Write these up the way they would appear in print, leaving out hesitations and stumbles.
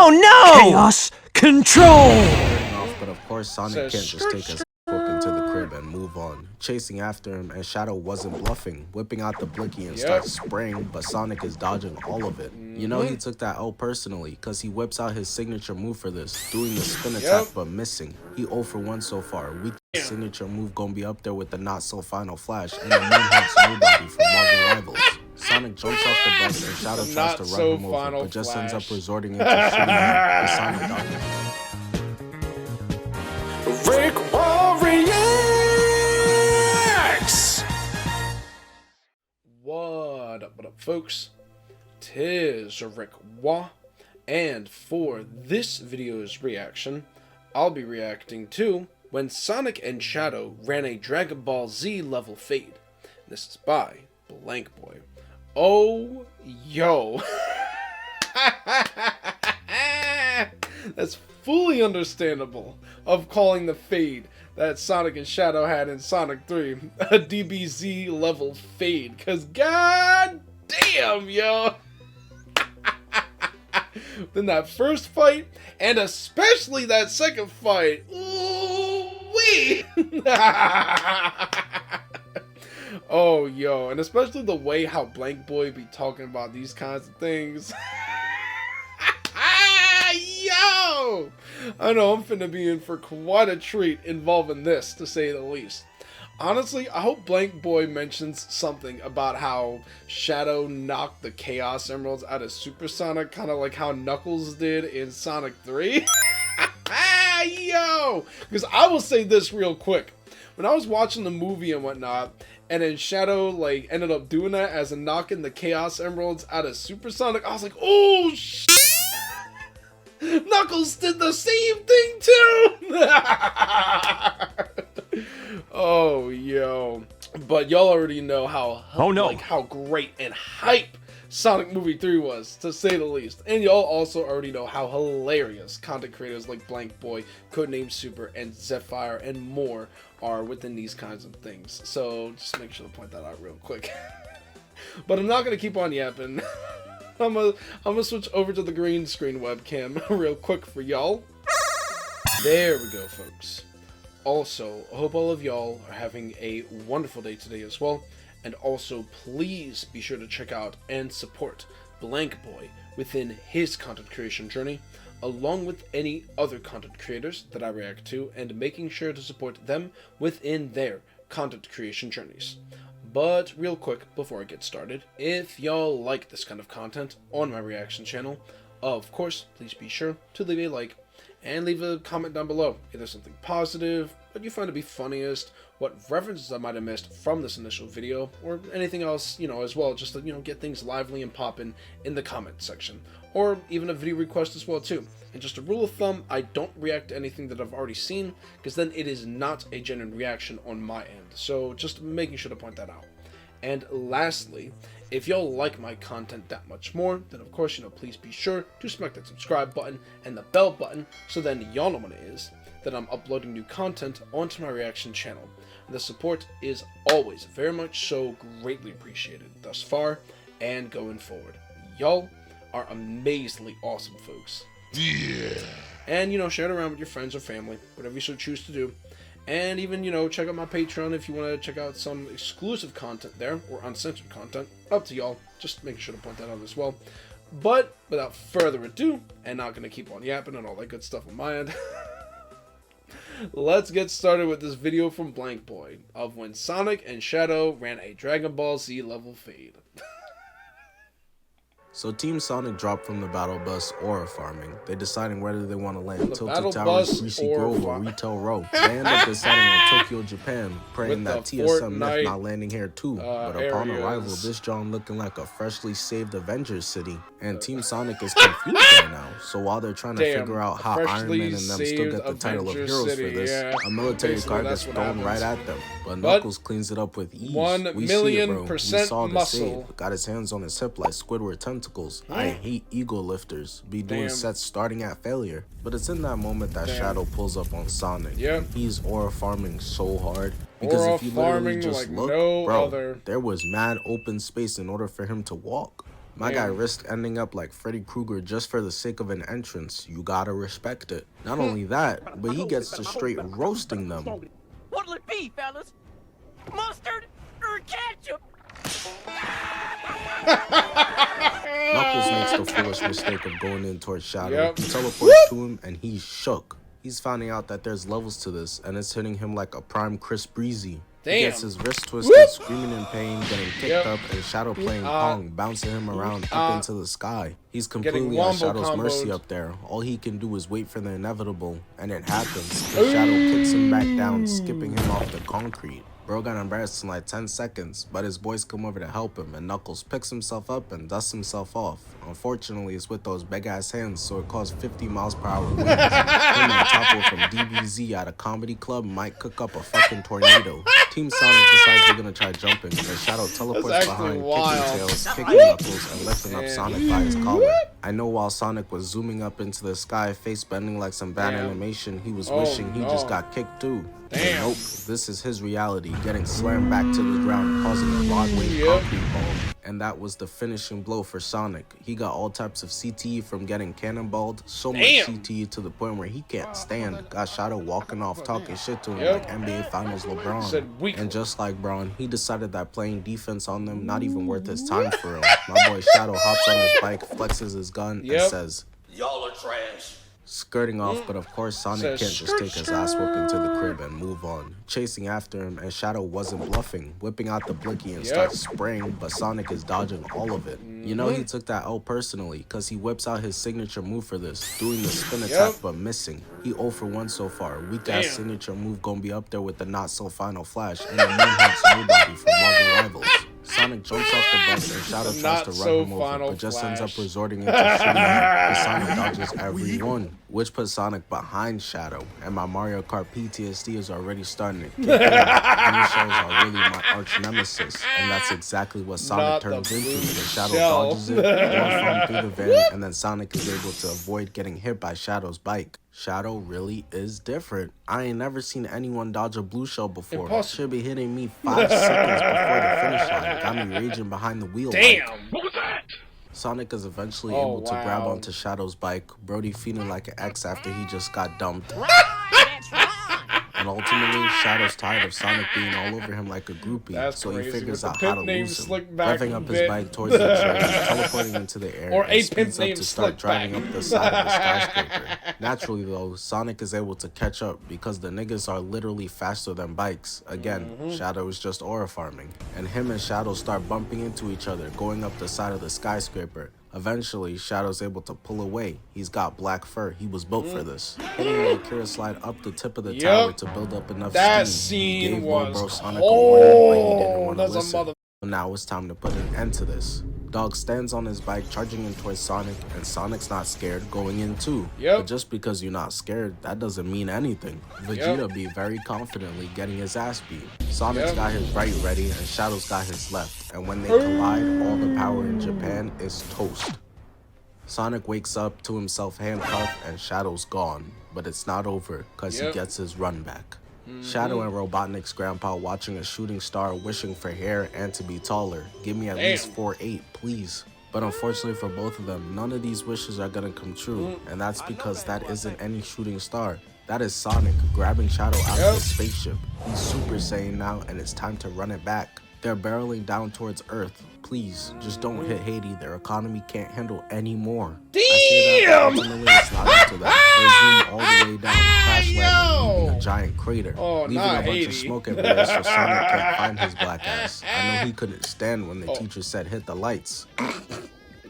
Oh no! Chaos control! But of course, Sonic can't just take his whoop into the crib and move on. Chasing after him, and Shadow wasn't bluffing, whipping out the blicky and starts spraying, but Sonic is dodging all of it. You know he took that L personally, cause he whips out his signature move for this, doing the spin attack but missing. He 0 for 1 so far. We think his signature move gonna be up there with the not so final flash, and the moon hits nobody from Marvel Rivals. Sonic jumps off the bus and Shadow tries to run him over, but just ends up resorting into shooting him with Sonic Doctor. RickWa reacts. What up, folks? Tis RickWa, and for this video's reaction, I'll be reacting to when Sonic and Shadow ran a Dragon Ball Z level fade. This is by BlankBoy. Oh, yo. That's fully understandable of calling the fade that Sonic and Shadow had in Sonic 3 a DBZ level fade, cause god damn, yo. Then that first fight, and especially that second fight, ooh-wee. Oh, yo, and especially the way how BlankBoy be talking about these kinds of things. Yo! I know I'm finna be in for quite a treat involving this, to say the least. Honestly, I hope BlankBoy mentions something about how Shadow knocked the Chaos Emeralds out of Super Sonic, kind of like how Knuckles did in Sonic 3. Yo! Because I will say this real quick. When I was watching the movie and whatnot, and then Shadow like ended up doing that as a knocking the Chaos Emeralds out of Super Sonic, I was like, oh shit! Knuckles did the same thing too. Oh, yo! But y'all already know how how great and hype Sonic Movie 3 was, to say the least. And y'all also already know how hilarious content creators like BlankBoy, Codename Super, and Zephyr, and more are within these kinds of things. So just make sure to point that out real quick. But I'm not gonna keep on yapping. I'm gonna switch over to the green screen webcam real quick for y'all. There we go, folks. Also, I hope all of y'all are having a wonderful day today as well. And also, please be sure to check out and support BlankBoy within his content creation journey, along with any other content creators that I react to, and making sure to support them within their content creation journeys. But real quick, before I get started, if y'all like this kind of content on my reaction channel, of course, please be sure to leave a like and leave a comment down below, either something positive, what you find to be funniest, what references I might have missed from this initial video, or anything else, you know, as well, just to, you know, get things lively and poppin' in the comment section, or even a video request as well too. And just a rule of thumb, I don't react to anything that I've already seen, because then it is not a genuine reaction on my end, so just making sure to point that out. And lastly, if y'all like my content that much more, then of course, you know, please be sure to smack that subscribe button and the bell button, so then y'all know when it is that I'm uploading new content onto my reaction channel. The support is always very much so greatly appreciated thus far and going forward. Y'all are amazingly awesome, folks. Yeah. And, you know, share it around with your friends or family, whatever you so choose to do. And even, you know, check out my Patreon if you want to check out some exclusive content there, or uncensored content. Up to y'all. Just make sure to point that out as well. But without further ado, and not going to keep on yapping and all that good stuff on my end, let's get started with this video from BlankBoy of when Sonic and Shadow ran a Dragon Ball Z level fade. So Team Sonic dropped from the battle bus Aura farming. They deciding whether they want to land Tilted Towers, Greasy Grove, or Retail Row. They end up deciding on Tokyo, Japan, praying that TSM Myth not landing here too. But upon arrival, this John looking like a freshly saved Avengers city. And Team Sonic is confused right now. So while they're trying to figure out how Iron Man and them still get the title of heroes for this, a military car gets thrown right at them. But Knuckles cleans it up with ease. 1,000,000% we saw the muscle. save. Got his hands on his hip like Squidward tentacles. I hate ego lifters. Be doing sets starting at failure. But it's in that moment that Shadow pulls up on Sonic. He's aura farming so hard. Because if you literally just look, there was mad open space in order for him to walk. My guy risked ending up like Freddy Krueger just for the sake of an entrance. You gotta respect it. Not only that, but he gets to straight roasting them. What'll it be, fellas? Mustard or ketchup? Knuckles makes the foolish mistake of going in towards Shadow. He teleports to him and he's shook. He's finding out that there's levels to this and it's hitting him like a prime Chris Breezy. He gets his wrist twisted, screaming in pain, getting kicked up, and Shadow playing Pong, bouncing him around up into the sky. He's completely on Shadow's mercy up there. All he can do is wait for the inevitable, and it happens. The Shadow kicks him back down, skipping him off the concrete. Bro got embarrassed in like 10 seconds, but his boys come over to help him, and Knuckles picks himself up and dusts himself off. Unfortunately, it's with those big-ass hands, so it caused 50 miles per hour winds. Him and Topo from DBZ at a comedy club might cook up a fucking tornado. Team Sonic decides they're gonna try jumping, and Shadow teleports behind, kicking tails, kicking Knuckles, and lifting up Sonic by his collar. I know while Sonic was zooming up into the sky, face bending like some bad animation, he was wishing he just got kicked too. Nope, this is his reality, getting slammed back to the ground, causing a rod-wave concrete ball. And that was the finishing blow for Sonic. He got all types of CTE from getting cannonballed, so much CTE to the point where he can't stand. Got Shadow walking off talking shit to him like NBA Finals LeBron. And just like Braun, he decided that playing defense on them not even worth his time for him. My boy Shadow hops on his bike, flexes his gun, and says, "Y'all are trash." Skirting off, but of course Sonic can't just take his ass whooping to the crib and move on. Chasing after him, and Shadow wasn't bluffing, whipping out the blicky and starts spraying, but Sonic is dodging all of it. You know he took that L personally, cause he whips out his signature move for this, doing the spin attack but missing. He 0 for 1 so far. Weak ass signature move gonna be up there with the not so final flash, and the moon hits nobody from Marvel Rivals. Sonic jumps off the bus and Shadow tries to run him over, but just ends up resorting into shooting him, and Sonic dodges everyone, which puts Sonic behind Shadow, and my Mario Kart PTSD is already starting to kick in. These shells are really my arch nemesis, and that's exactly what Sonic turns into. The Shadow dodges it, going from through the van, and then Sonic is able to avoid getting hit by Shadow's bike. Shadow really is different. I ain't never seen anyone dodge a blue shell before. Should be hitting me 5 seconds before the finish line. Got me raging behind the wheel. What was that? Sonic is eventually able to grab onto Shadow's bike, Brody feeling like an ex after he just got dumped. And ultimately, Shadow's tired of Sonic being all over him like a groupie, so he figures out how to lose him, revving up his bike towards the train, teleporting into the air, and speeds up to start driving up the side of the skyscraper. Naturally though, Sonic is able to catch up because the niggas are literally faster than bikes. Again, Shadow is just aura farming, and him and Shadow start bumping into each other, going up the side of the skyscraper. Eventually, Shadow's able to pull away. He's got black fur. He was built for this. Hitting the Akira slide up the tip of the tower to build up enough steam. He gave bro Sonic a warning, but he didn't want to listen. Now it's time to put an end to this. Dog stands on his bike, charging in towards Sonic, and Sonic's not scared, going in too. But just because you're not scared, that doesn't mean anything. Vegeta be very confidently getting his ass beat. Sonic's got his right ready, and Shadow's got his left. And when they collide, all the power in Japan is toast. Sonic wakes up to himself handcuffed, and Shadow's gone. But it's not over, cause he gets his run back. Shadow and Robotnik's grandpa watching a shooting star, wishing for hair and to be taller. Give me at least 4'8", please. But unfortunately for both of them, none of these wishes are gonna come true, and that's because that isn't any shooting star. That is Sonic grabbing Shadow out of his spaceship. He's Super Saiyan now, and it's time to run it back. They're barreling down towards Earth. Please, just don't hit Haiti. Their economy can't handle any more. Damn! I say that, but ultimately it's not up to that. They zoom all the way down, crash landing, leaving a giant crater, leaving a bunch of smoke everywhere so Sonic can't find his black ass. I know he couldn't stand when the teacher said hit the lights.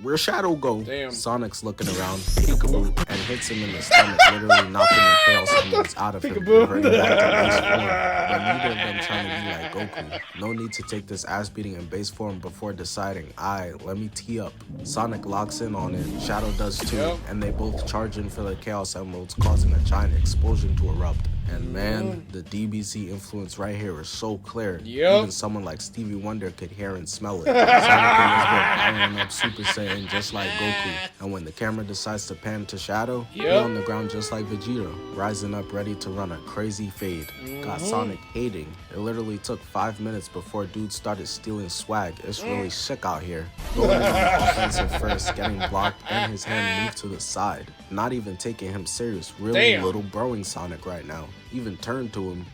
Where'd Shadow go? Sonic's looking around, peekaboo, and hits him in the stomach, literally knocking the Chaos Emeralds out of him, reverting back to base form. But neither of them trying to be like Goku. No need to take this ass beating in base form before deciding, let me tee up. Sonic locks in on it, Shadow does too, and they both charge in for the Chaos Emeralds, causing a giant explosion to erupt. And man, the DBZ influence right here is so clear. Yep. Even someone like Stevie Wonder could hear and smell it. Sonic is powering up Super Saiyan just like Goku. And when the camera decides to pan to Shadow, he's on the ground just like Vegeta, rising up ready to run a crazy fade. Got Sonic hating. It literally took 5 minutes before dude started stealing swag. It's really sick out here. Going in on the offensive first, getting blocked, and his hand moved to the side. Not even taking him serious. Really little broing Sonic right now. Even turned to him.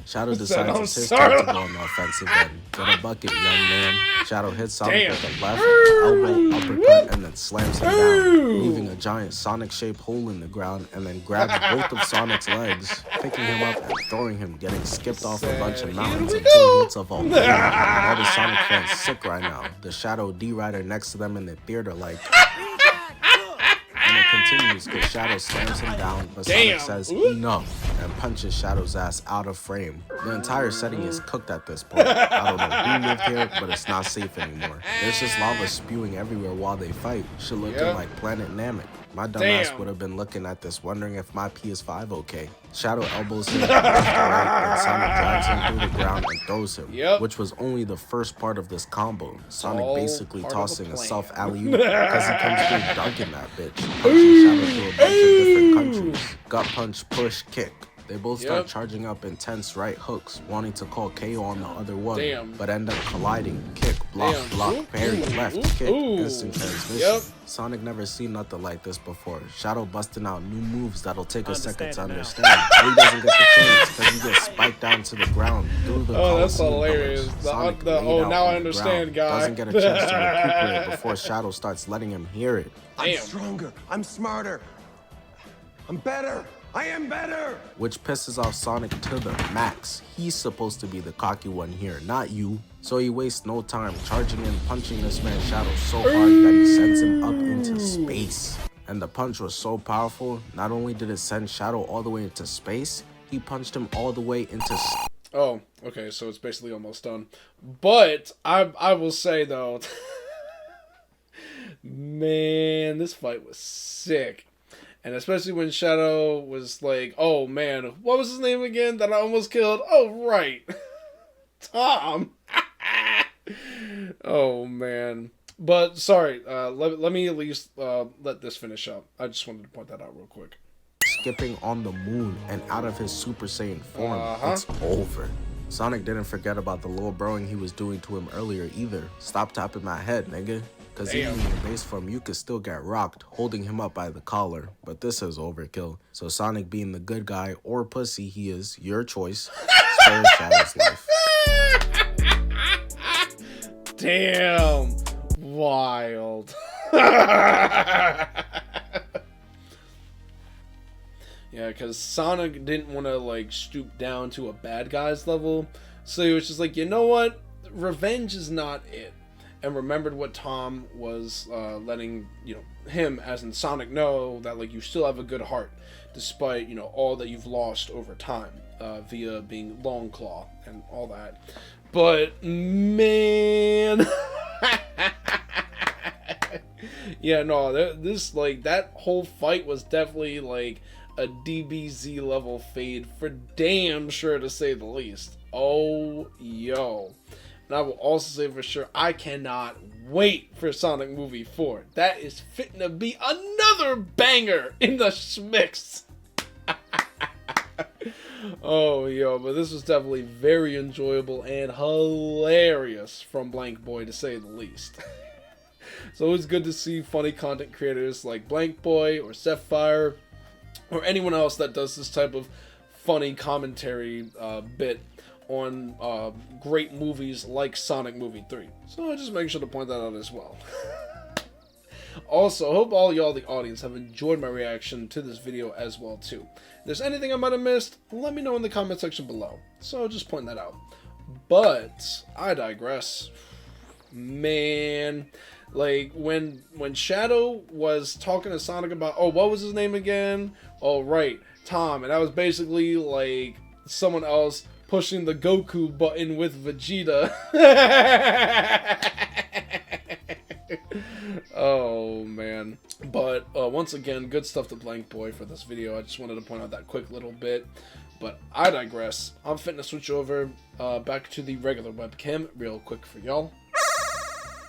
Shadow decides it's his turn to go on the offensive end. Get a bucket, young man. Shadow hits Sonic with the left, elbow, uppercut, and then slams him down, leaving a giant Sonic-shaped hole in the ground, and then grabs both of Sonic's legs, picking him up and throwing him, getting skipped off a bunch of mountains and 2 hits of all the Sonic fans sick right now. The Shadow D-Rider next to them in the theater like... And it continues because Shadow slams him down, but Sonic says enough and punches Shadow's ass out of frame. The entire setting is cooked at this point. I don't know who lived here, but it's not safe anymore. There's just lava spewing everywhere while they fight. Shit looking like Planet Namek. My dumbass would have been looking at this, wondering if my PS5 okay. Shadow elbows him left to right, and Sonic drives him through the ground and throws him, which was only the first part of this combo. Sonic basically tossing a self alley-oop because he comes through dunking that bitch, punching Shadow through a bunch of different countries. Gut punch, push, kick. They both start charging up intense right hooks, wanting to call KO on the other one, but end up colliding. Kick, block, block, parry, left, kick, instant transmission. Sonic never seen nothing like this before. Shadow busting out new moves that'll take a second to understand. But he doesn't get the chance because he gets spiked down to the ground through the that's hilarious. Now I understand, guy. Doesn't get a chance to recuperate before Shadow starts letting him hear it. I'm stronger. I'm smarter. I'm better. I am better! Which pisses off Sonic to the max. He's supposed to be the cocky one here, not you. So he wastes no time charging and punching this man's Shadow so hard that he sends him up into space. And the punch was so powerful, not only did it send Shadow all the way into space, he punched him all the way into... Oh, okay, so it's basically almost done. But, I will say though, man, this fight was sick. And especially when Shadow was like, oh man, what was his name again that I almost killed? Oh, right. Tom. Oh man. But sorry, let me at least let this finish up. I just wanted to point that out real quick. Skipping on the moon and out of his Super Saiyan form, it's over. Sonic didn't forget about the little broing he was doing to him earlier either. Stop tapping my head, nigga. Cause even in your base form, you could still get rocked, holding him up by the collar. But this is overkill. So Sonic, being the good guy or pussy he is, your choice, spares Shadow's life. Damn. Wild. Yeah, because Sonic didn't want to, like, stoop down to a bad guy's level. So he was just like, you know what? Revenge is not it. And remembered what Tom was letting, you know, him, as in Sonic, know that, like, you still have a good heart, despite, you know, all that you've lost over time, via being Long Claw and all that. But, man... Yeah, no, this, like, that whole fight was definitely, like, a DBZ level fade for damn sure, to say the least. Oh, yo. And I will also say for sure, I cannot wait for Sonic Movie 4. That is fitting to be another banger in the schmicks. Oh, yo, but this was definitely very enjoyable and hilarious from BlankBoy, to say the least. It's always good to see funny content creators like BlankBoy or Sapphire or anyone else that does this type of funny commentary bit on great movies like Sonic Movie 3. So I just make sure to point that out as well. Also, I hope all y'all, the audience, have enjoyed my reaction to this video as well too. If there's anything I might have missed, let me know in the comment section below. So just point that out. But I digress. Man, like when Shadow was talking to Sonic about, oh, what was his name again? Oh, right, Tom. And that was basically like someone else pushing the Goku button with Vegeta. Oh man. But once again, good stuff to BlankBoy for this video. I just wanted to point out that quick little bit. But I digress. I'm fitting to switch over back to the regular webcam real quick for y'all.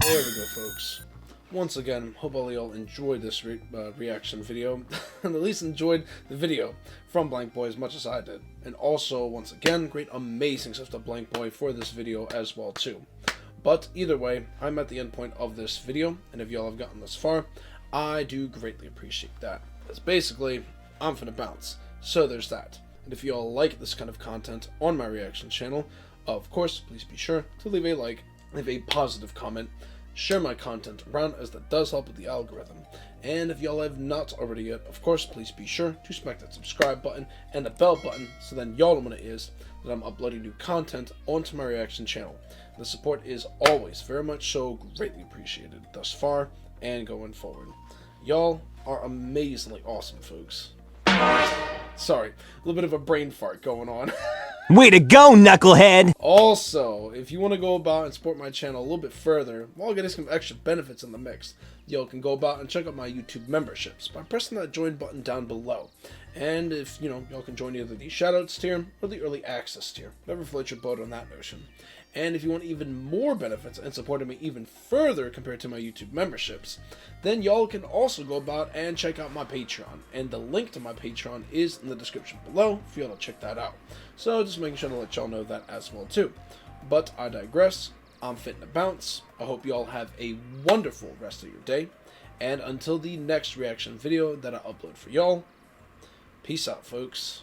There we go, folks. Once again, hope all y'all enjoyed this reaction video, and at least enjoyed the video from BlankBoy as much as I did. And also, once again, great amazing stuff to BlankBoy for this video as well too. But either way, I'm at the end point of this video, and if y'all have gotten this far, I do greatly appreciate that. Because basically, I'm finna bounce. So there's that. And if y'all like this kind of content on my reaction channel, of course, please be sure to leave a like, leave a positive comment, share my content around, as that does help with the algorithm. And if y'all have not already yet, of course, please be sure to smack that subscribe button and the bell button, so then y'all know when it is that I'm uploading new content onto my reaction channel. The support is always very much so greatly appreciated thus far and going forward. Y'all are amazingly awesome, folks. Sorry, a little bit of a brain fart going on. Way to go, knucklehead! Also, if you want to go about and support my channel a little bit further, while getting some extra benefits in the mix, y'all can go about and check out my YouTube memberships by pressing that join button down below. And if, y'all can join either the Shoutouts tier or the Early Access tier, whatever floats your boat on that notion. And if you want even more benefits and supporting me even further compared to my YouTube memberships, then y'all can also go about and check out my Patreon. And the link to my Patreon is in the description below for y'all to check that out. So just making sure to let y'all know that as well too. But I digress. I'm fitting to bounce. I hope y'all have a wonderful rest of your day. And until the next reaction video that I upload for y'all, peace out, folks.